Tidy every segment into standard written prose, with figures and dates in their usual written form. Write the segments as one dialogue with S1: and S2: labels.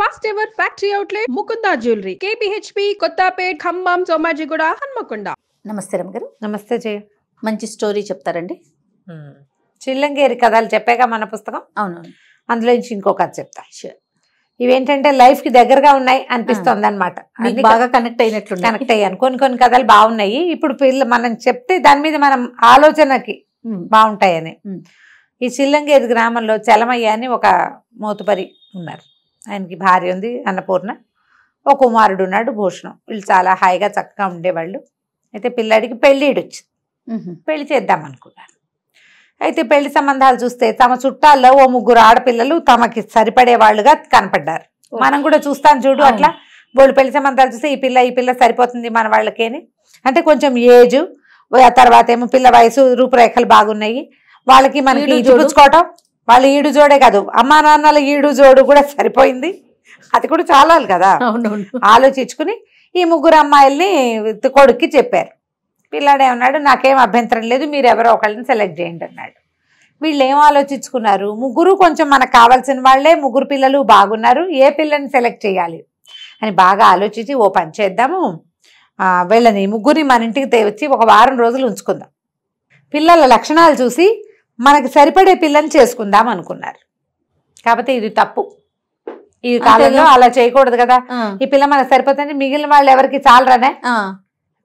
S1: First ever factory outlet Mukunda jewellery KPHB Kothapet Khammam Somajiguda Hanamkonda.
S2: నమస్తే రమగారు.
S3: నమస్తే జయ.
S2: మంచి స్టోరీ చెప్తారండి?
S3: చిల్లంగేరి కథలు చెప్పాక మన పుస్తకం.
S2: అవునవును.
S3: అందులో నుంచి ఇంకో కథ చెప్తా. ఇవేంటంటే లైఫ్ కి దగ్గరగా ఉన్నాయి అనిపిస్తుంది అనమాట.
S2: బాగా కనెక్ట్ అయినట్లు
S3: కనెక్ట్ అయ్యాను. కొన్ని కథలు బాగున్నాయి. ఇప్పుడు మనం చెప్తే దాని మీద మనం ఆలోచనకి బాగుంటాయని. ఈ చిల్లంగేరి గ్రామంలో చలమయ్య అని ఒక మోతుపరి ఉన్నారు. ఆయనకి భార్య ఉంది అన్నపూర్ణ, ఒక కుమారుడు ఉన్నాడు భూషణం. వీళ్ళు చాలా హాయిగా చక్కగా ఉండేవాళ్ళు. అయితే పిల్లాడికి పెళ్ళిడు వచ్చింది. పెళ్లి చేద్దాం అనుకున్నారు. అయితే పెళ్లి సంబంధాలు చూస్తే తమ చుట్టాల్లో ఓ 3 ఆడపిల్లలు తమకి సరిపడే వాళ్ళుగా కనపడ్డారు. మనం కూడా చూస్తాం చూడు అట్లా. వాళ్ళు పెళ్లి సంబంధాలు చూస్తే ఈ పిల్ల సరిపోతుంది మన వాళ్ళకేని. అంటే కొంచెం ఏజ్, తర్వాత ఏమో పిల్ల వయసు, రూపురేఖలు బాగున్నాయి. వాళ్ళకి మనకి చూపించుకోవటం. వాళ్ళు ఈడు జోడే కాదు, అమ్మా నాన్నల ఈడు జోడు కూడా సరిపోయింది. అది కూడా చాలాలి కదా. ఆలోచించుకుని ఈ 3 అమ్మాయిల్ని కొడుక్కి చెప్పారు. పిల్లాడు ఏమన్నాడు, నాకేం అభ్యంతరం లేదు, మీరు ఎవరో ఒకళ్ళని సెలెక్ట్ చేయండి అన్నాడు. వీళ్ళు ఏం ఆలోచించుకున్నారు, 3 కొంచెం మనకు కావాల్సిన వాళ్ళే, 3 పిల్లలు బాగున్నారు, ఏ పిల్లని సెలెక్ట్ చేయాలి అని బాగా ఆలోచించి ఓ పని చేద్దాము, వీళ్ళని 3 మన ఇంటికి తెచ్చి ఒక వారం రోజులు ఉంచుకుందాం, పిల్లల లక్షణాలు చూసి మనకి సరిపడే పిల్లని చేసుకుందాం అనుకున్నారు. కాకపోతే ఇది తప్పు. ఈ కాలంలో అలా చేయకూడదు కదా. ఈ పిల్ల మనకు సరిపోతుంది, మిగిలిన వాళ్ళు ఎవరికి చాలరానే.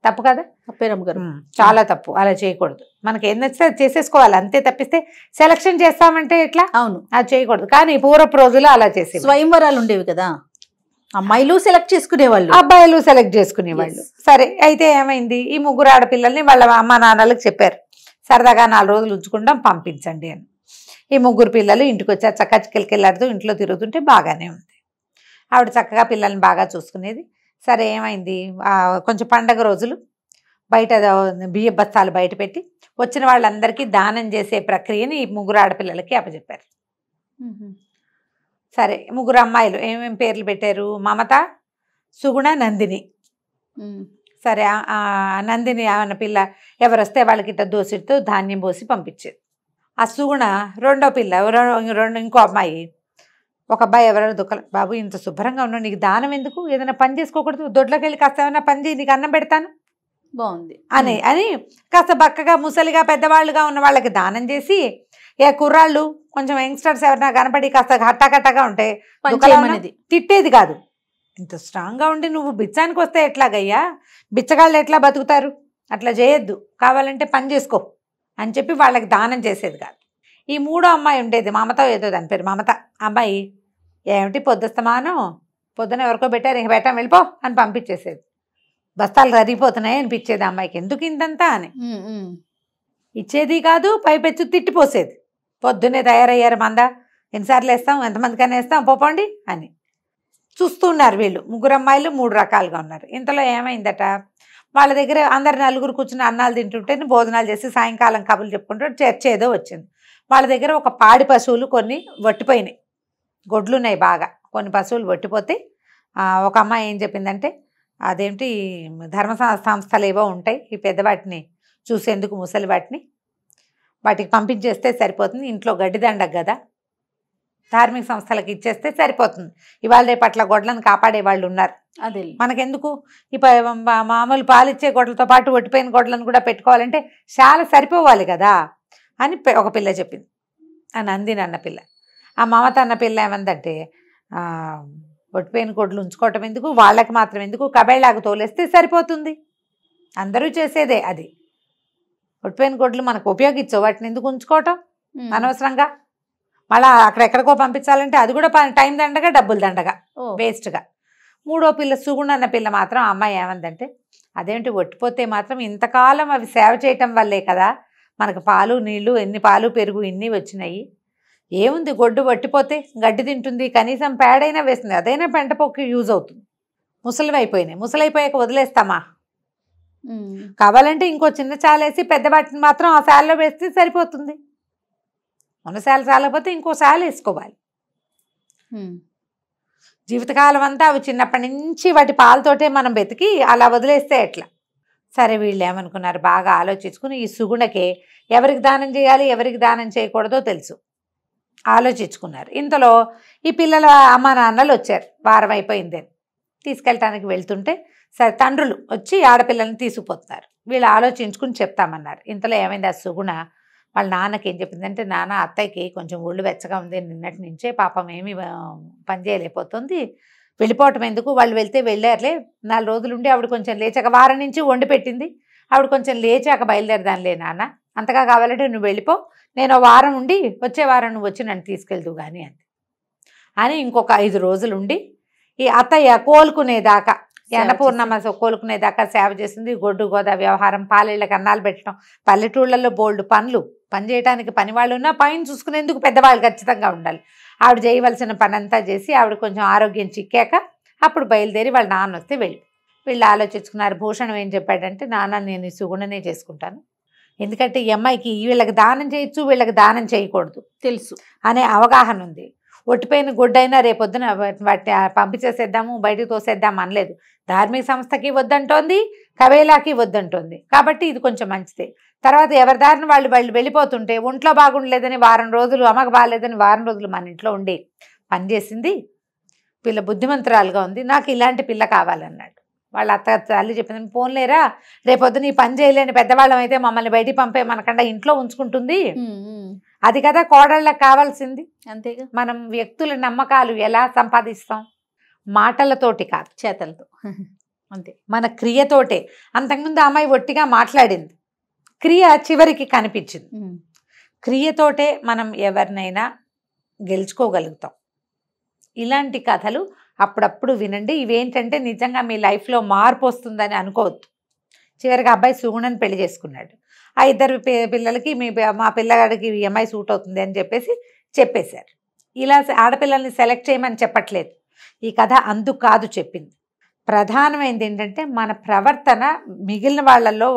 S3: తప్పు కదా.
S2: తప్పేరమ్మగారు,
S3: చాలా తప్పు. అలా చేయకూడదు. మనకి ఏం నచ్చితే అది చేసేసుకోవాలి అంతే. తప్పిస్తే సెలక్షన్ చేస్తామంటే ఎట్లా?
S2: అవును,
S3: అది చేయకూడదు. కానీ పూర్వపు రోజులు అలా చేసే
S2: స్వయంవరాలు ఉండేవి కదా. అమ్మాయిలు సెలెక్ట్ చేసుకునేవాళ్ళు,
S3: అబ్బాయిలు సెలెక్ట్ చేసుకునేవాళ్ళు. సరే, అయితే ఏమైంది, ఈ 3 ఆడపిల్లల్ని వాళ్ళ అమ్మ నాన్నలకు చెప్పారు, సరదాగా 4 రోజులు ఉంచుకుంటాం, పంపించండి అని. ఈ 3 పిల్లలు ఇంటికి వచ్చారు. చక్కగా చికెళ్ళాడుతూ ఇంట్లో తిరుగుతుంటే బాగానే ఉంది. ఆవిడ చక్కగా పిల్లల్ని బాగా చూసుకునేది. సరే, ఏమైంది, కొంచెం పండగ రోజులు బయట బియ్య బస్తాలు బయట పెట్టి వచ్చిన వాళ్ళందరికీ దానం చేసే ప్రక్రియని ఈ 3 ఆడపిల్లలకి అప్పచెప్పారు. సరే, 3 అమ్మాయిలు ఏమేమి పేర్లు పెట్టారు, మమత, సుగుణ, నందిని. సరే, నందిని అన్న పిల్ల ఎవరు వస్తే వాళ్ళకి ఇట్లా దోసితో ధాన్యం పోసి పంపించేది. ఆ సుగుణ రెండో పిల్ల, ఇంకో అమ్మాయి, ఒక అబ్బాయి ఎవరైనా దుఃఖం, బాబు ఇంత శుభ్రంగా ఉన్నావు, నీకు దానం ఎందుకు, ఏదైనా పని చేసుకోకూడదు, దొడ్లోకి వెళ్ళి కాస్త ఏమైనా పని చేయి, నీకు అన్నం పెడతాను
S2: బాగుంది
S3: అని కాస్త బక్కగా ముసలిగా పెద్దవాళ్ళుగా ఉన్న వాళ్ళకి దానం చేసి, ఏ కుర్రాళ్ళు కొంచెం యంగ్స్టర్స్ ఎవరైనా కనపడి కాస్త హట్టాకట్టగా ఉంటే తిట్టేది కాదు. ఇంత స్ట్రాంగ్గా ఉండి నువ్వు బిచ్చానికి వస్తే ఎట్లాగయ్యా, బిచ్చగాళ్ళు ఎట్లా బతుకుతారు, అట్లా చేయొద్దు, కావాలంటే పని చేసుకో అని చెప్పి వాళ్ళకి దానం చేసేది కాదు. ఈ 3వ అమ్మాయి ఉండేది, మమత ఏదో దాని పేరు, మమత. అమ్మాయి ఏమిటి పొద్దుస్తమానం, పొద్దున ఎవరికో పెట్టారు, ఇంక పెట్టాం వెళ్ళిపో అని పంపించేసేది. బస్తాలు రరిగిపోతున్నాయి అనిపించేది అమ్మాయికి, ఎందుకు ఇంతంతా అని. ఇచ్చేది కాదు, పైపెచ్చు తిట్టిపోసేది. పొద్దున్నే తయారయ్యారు మంద, ఎన్నిసార్లు వేస్తాం, ఎంతమందికైనా వేస్తాం, పోపండి అని. చూస్తున్నారు వీళ్ళు 3 అమ్మాయిలు 3 రకాలుగా ఉన్నారు. ఇంతలో ఏమైందట, వాళ్ళ దగ్గర అందరు 4 కూర్చుని అన్నాలు తింటుంటే భోజనాలు చేసి సాయంకాలం కబుర్లు చెప్పుకుంటూ చర్చ ఏదో వచ్చింది. వాళ్ళ దగ్గర ఒక పాడి పశువులు కొన్ని వట్టిపోయినాయి, గొడ్లున్నాయి బాగా, కొన్ని పశువులు వట్టిపోతే ఒక అమ్మాయి ఏం చెప్పిందంటే, అదేంటి ధర్మ సంస్థలు ఏవో ఉంటాయి, ఈ పెద్దవాటిని చూసేందుకు ముసలి వాటికి పంపించేస్తే సరిపోతుంది, ఇంట్లో గడ్డిదండగ కదా, ధార్మిక సంస్థలకు ఇచ్చేస్తే సరిపోతుంది, ఇవాళ రేపు అట్లా గొడ్లను కాపాడే వాళ్ళు ఉన్నారు,
S2: అదే మనకెందుకు,
S3: మామూలు పాలిచ్చే గొడ్లతో పాటు ఒట్టిపోయిన గొడ్లను కూడా పెట్టుకోవాలంటే చాలా సరిపోవాలి కదా అని ఒక పిల్ల చెప్పింది. ఆ నందిని అన్న పిల్ల. ఆ మమత అన్న పిల్ల ఏమందంటే, ఒట్టిపోయిన గొడ్లు ఉంచుకోవటం ఎందుకు, వాళ్ళకి మాత్రం ఎందుకు, కబేళ్ళాగా తోలేస్తే సరిపోతుంది, అందరూ చేసేదే అది. ఒట్టిపోయిన గొడ్లు మనకు ఉపయోగించవు, వాటిని ఎందుకు ఉంచుకోవటం అనవసరంగా, మళ్ళీ అక్కడెక్కడికో పంపించాలంటే అది కూడా టైం దండగా, డబ్బులు దండగా, వేస్ట్గా. 3వ పిల్ల సుగుణ అన్న పిల్ల మాత్రం, అమ్మాయి ఏమందంటే, అదేంటి ఒట్టిపోతే మాత్రం ఇంతకాలం అవి సేవ చేయటం వల్లే కదా మనకు పాలు నీళ్లు, ఎన్ని పాలు పెరుగు ఇన్ని వచ్చినాయి, ఏముంది గొడ్డు వట్టిపోతే గడ్డి తింటుంది, కనీసం పేడైనా వేస్తుంది, అదైనా పెంట పొక్కి యూజ్ అవుతుంది, ముసలైపోయాక వదిలేస్తామా, కావాలంటే ఇంకో చిన్న చాలేసి పెద్దవాటిని మాత్రం ఆ శాలలో వేస్తే సరిపోతుంది, ఉన్న శాల చాలకపోతే ఇంకో శాల వేసుకోవాలి, జీవితకాలం అంతా అవి చిన్నప్పటి నుంచి వాటి పాలతోటే మనం బతికి అలా వదిలేస్తే ఎట్లా. సరే, వీళ్ళు ఏమనుకున్నారు, బాగా ఆలోచించుకుని ఈ సుగుణకే ఎవరికి దానం చేయాలి ఎవరికి దానం చేయకూడదో తెలుసు. ఆలోచించుకున్నారు. ఇంతలో ఈ పిల్లల అమ్మా నాన్నలు వచ్చారు. వారం అయిపోయింది తీసుకెళ్ళటానికి వెళ్తుంటే సరే తండ్రులు వచ్చి ఆడపిల్లల్ని తీసుకుపోతున్నారు. వీళ్ళు ఆలోచించుకుని చెప్తామన్నారు. ఇంతలో ఏమైంది, ఆ సుగుణ వాళ్ళ నాన్నకి ఏం చెప్పిందంటే, నాన్న అత్తయ్యకి కొంచెం ఒళ్ళు వెచ్చగా ఉంది నిన్నటి నుంచే, పాపం ఏమీ పని చేయలేకపోతుంది, వెళ్ళిపోవటం ఎందుకు, వాళ్ళు వెళ్తే వెళ్ళారులే, 4 రోజులు ఉండి ఆవిడ కొంచెం లేచాక, వారం నుంచి వండి పెట్టింది, ఆవిడ కొంచెం లేచాక బయలుదేరదానిలే నాన్న, అంతగా కావాలంటే నువ్వు వెళ్ళిపో, నేను వారం ఉండి వచ్చే వారం నువ్వు వచ్చి నన్ను తీసుకెళ్తూ కానీ అని ఇంకొక 5 రోజులు ఉండి ఈ అత్తయ్య కోలుకునేదాకా, అన్నపూర్ణమ్మ కోలుకునేదాకా సేవ చేసింది. గొడ్డు గోదా వ్యవహారం, పాలేళ్ళకి అన్నాలు పెట్టడం, పల్లెటూళ్ళల్లో బోల్డ్ పనులు, పని చేయడానికి పని వాళ్ళు ఉన్నా పైన చూసుకునేందుకు పెద్దవాళ్ళు ఖచ్చితంగా ఉండాలి. ఆవిడ చేయవలసిన పని అంతా చేసి ఆవిడ కొంచెం ఆరోగ్యం చిక్కాక అప్పుడు బయలుదేరి వాళ్ళ నాన్న వస్తే వీళ్ళు ఆలోచించుకున్నారు. భూషణం ఏం చెప్పాడంటే, నాన్న నేను ఈ సుగుణనే చేసుకుంటాను, ఎందుకంటే ఈ అమ్మాయికి వీళ్ళకి దానం చేయొచ్చు, వీళ్ళకి దానం చేయకూడదు
S2: తెలుసు
S3: అనే అవగాహన ఉంది. ఒట్టిపోయిన గుడ్డైనా రేపొద్దున వాటి పంపించేసేద్దాము, బయటకు తోసేద్దాం అనలేదు. ధార్మిక సంస్థకి వద్దంటోంది, కవేలాకి వద్దంటోంది, కాబట్టి ఇది కొంచెం మంచిదే. తర్వాత ఎవరి దారిని వాళ్ళు వెళ్ళిపోతుంటే ఒంట్లో బాగుండలేదని వారం రోజులు, అమ్మకు బాగాలేదని వారం రోజులు మన ఇంట్లో ఉండి పనిచేసింది. పిల్ల బుద్ధిమంతురాలుగా ఉంది, నాకు ఇలాంటి పిల్ల కావాలన్నాడు. వాళ్ళ అత్త తల్లి చెప్పింది, పోన్లేరా రేపొద్దున ఈ పని చేయలేని పెద్దవాళ్ళం అయితే మమ్మల్ని బయటికి పంపే మనకన్నా ఇంట్లో ఉంచుకుంటుంది, అది కదా కోడళ్ళకి కావాల్సింది.
S2: అంతేగా.
S3: మనం వ్యక్తుల నమ్మకాలు ఎలా సంపాదిస్తాం? మాటలతోటి కాదు,
S2: చేతలతో. అంతే,
S3: మన క్రియతోటే. అంతకుముందు అమ్మాయి ఒట్టిగా మాట్లాడింది, క్రియ చివరికి కనిపించింది. క్రియతోటే మనం ఎవరినైనా గెలుచుకోగలుగుతాం. ఇలాంటి కథలు అప్పుడప్పుడు వినండి. ఇవేంటంటే నిజంగా మీ లైఫ్లో మార్పు వస్తుందని అనుకోవద్దు. చివరికి అబ్బాయి సుగుణని పెళ్లి చేసుకున్నాడు. ఆ 2 పిల్లలకి మా పిల్లగాడికి ఈ అమ్మాయి సూట్ అవుతుంది అని చెప్పేశారు. ఇలా ఆడపిల్లల్ని సెలెక్ట్ చేయమని చెప్పట్లేదు ఈ కథ, అందుకు కాదు చెప్పింది. ప్రధానమైనది ఏంటంటే మన ప్రవర్తన మిగిలిన వాళ్ళల్లో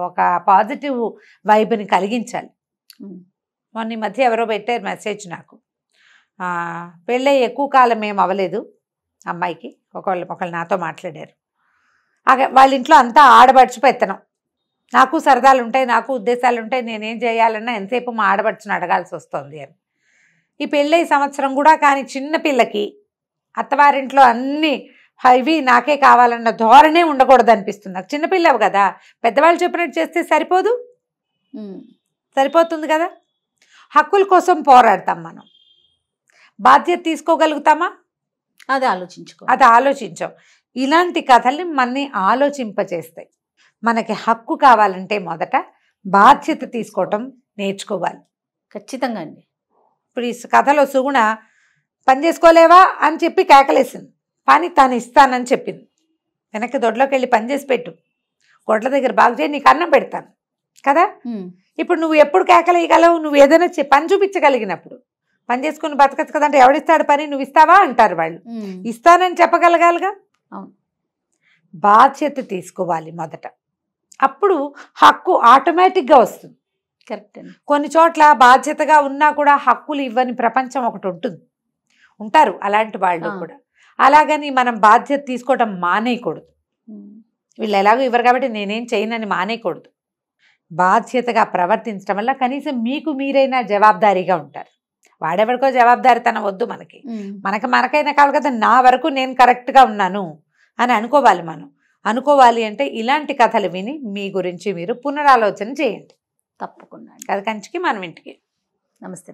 S3: ఒక పాజిటివ్ వైబ్ని కలిగించాలి. మొన్న ఈ మధ్య ఎవరో పెట్టారు మెసేజ్ నాకు, పెళ్ళై ఎక్కువ కాలం ఏం అవ్వలేదు అమ్మాయికి, ఒకళ్ళు నాతో మాట్లాడారు. వాళ్ళ ఇంట్లో అంతా ఆడబడుచు పెత్తనం, నాకు సరదాలు ఉంటాయి, నాకు ఉద్దేశాలు ఉంటాయి, నేనేం చేయాలన్నా ఎంతసేపు మా ఆడబడుచుని అడగాల్సి వస్తుంది అని. ఈ పెళ్ళై సంవత్సరం కూడా కానీ చిన్న పిల్లకి అత్తవారింట్లో అన్నీ ఇవి నాకే కావాలన్న ధోరణే ఉండకూడదు అనిపిస్తుంది నాకు. చిన్నపిల్లవు కదా, పెద్దవాళ్ళు చెప్పినట్టు చేస్తే సరిపోతుంది కదా. హక్కుల కోసం పోరాడతాం మనం, బాధ్యత తీసుకోగలుగుతామా?
S2: అది
S3: ఆలోచించాం. ఇలాంటి కథల్ని మనని ఆలోచింపచేస్తాయి. మనకి హక్కు కావాలంటే మొదట బాధ్యత తీసుకోవటం నేర్చుకోవాలి.
S2: ఖచ్చితంగా అండి.
S3: ఇప్పుడు ఈ కథలో సుగుణ పని చేసుకోలేవా అని చెప్పి కేకలేసింది, పని తాను ఇస్తానని చెప్పింది. వెనక్కి దొడ్లోకి వెళ్ళి పని చేసి పెట్టు, గొడ్ల దగ్గర బాగు చేయి, నీకు అన్నం పెడతాను కదా. ఇప్పుడు నువ్వు ఎప్పుడు కేకలేయగలవు? నువ్వు ఏదైనా పని చూపించగలిగినప్పుడు. పని చేసుకుని బతకచ్చు కదంటే ఎవడిస్తాడు పని, నువ్వు ఇస్తావా అంటారు వాళ్ళు. ఇస్తానని చెప్పగలగాలిగా. బాధ్యత తీసుకోవాలి మొదట, అప్పుడు హక్కు ఆటోమేటిక్గా వస్తుంది.
S2: కరెక్ట్ అండి.
S3: కొన్ని చోట్ల బాధ్యతగా ఉన్నా కూడా హక్కులు ఇవ్వని ప్రపంచం ఒకటి ఉంటారు అలాంటి వాళ్ళు కూడా. అలాగని మనం బాధ్యత తీసుకోవటం మానేయకూడదు. వీళ్ళు ఎలాగో ఇవ్వరు కాబట్టి నేనేం చేయనని మానేయకూడదు. బాధ్యతగా ప్రవర్తించడం వల్ల కనీసం మీకు మీరైనా జవాబుదారీగా ఉంటారు. వాడెవరికో జవాబుదారితనం వద్దు మనకి, మనకైనా కావాలి కదా, నా వరకు నేను కరెక్ట్గా ఉన్నాను అని అనుకోవాలి అంటే ఇలాంటి కథలు విని మీ గురించి మీరు పునరాలోచన చేయండి.
S2: తప్పకుండా.
S3: కథ కంచికి మనం ఇంటికి.
S2: నమస్తే.